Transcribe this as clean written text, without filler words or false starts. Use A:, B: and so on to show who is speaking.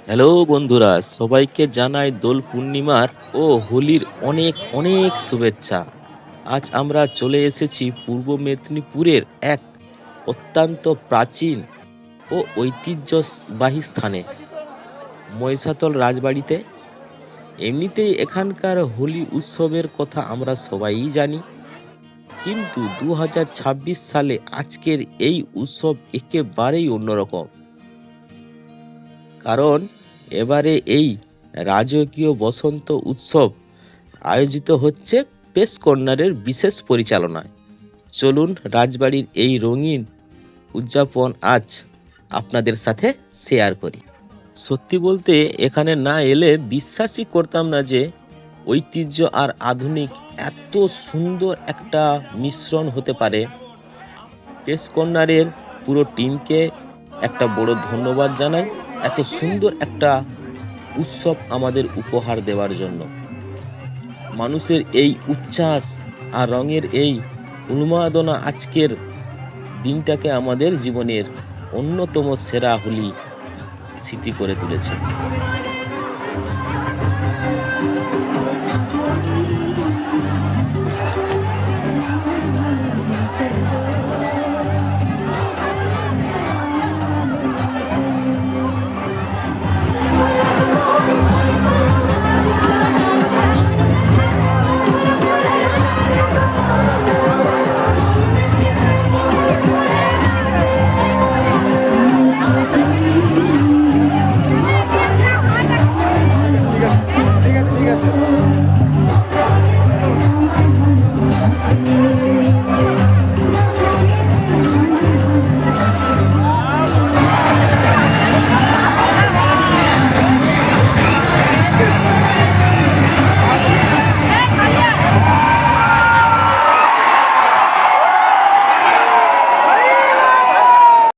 A: Hello বন্ধুরা, সবাইকে জানাই দোল পূর্ণিমার ও হোলির অনেক অনেক শুভেচ্ছা। আজ আমরা চলে এসেছি পূর্ব মেদিনীপুরের এক অত্যন্ত প্রাচীন ও ঐতিহ্যবাহী স্থানে, মহিষাদল রাজবাড়িতে। এমনিতেই এখানকার হোলি উৎসবের কথা আমরা সবাই জানি, কিন্তু 2026 সালে আজকের এই উৎসব একেবারেই অন্যরকম। কারণ এবারে এই রাজকীয় বসন্ত উৎসব আয়োজিত হচ্ছে পেশ কর্নারের বিশেষ পরিচালনায়। চলুন রাজবাড়ির এই রঙিন উদযাপন আজ আপনাদের সাথে শেয়ার করি। সত্যি বলতে এখানে না এলে বিশ্বাসই করতাম না যে ঐতিহ্য আর আধুনিক এত সুন্দর একটা মিশ্রণ হতে পারে। পেশ কর্নারের পুরো টিমকে একটা বড় ধন্যবাদ জানাই এত সুন্দর একটা উৎসব আমাদের উপহার দেওয়ার জন্য। মানুষের এই উচ্ছ্বাস আর রঙের এই উন্মাদনা আজকের দিনটাকে আমাদের জীবনের অন্যতম সেরা হোলি স্মৃতি করে তুলেছে।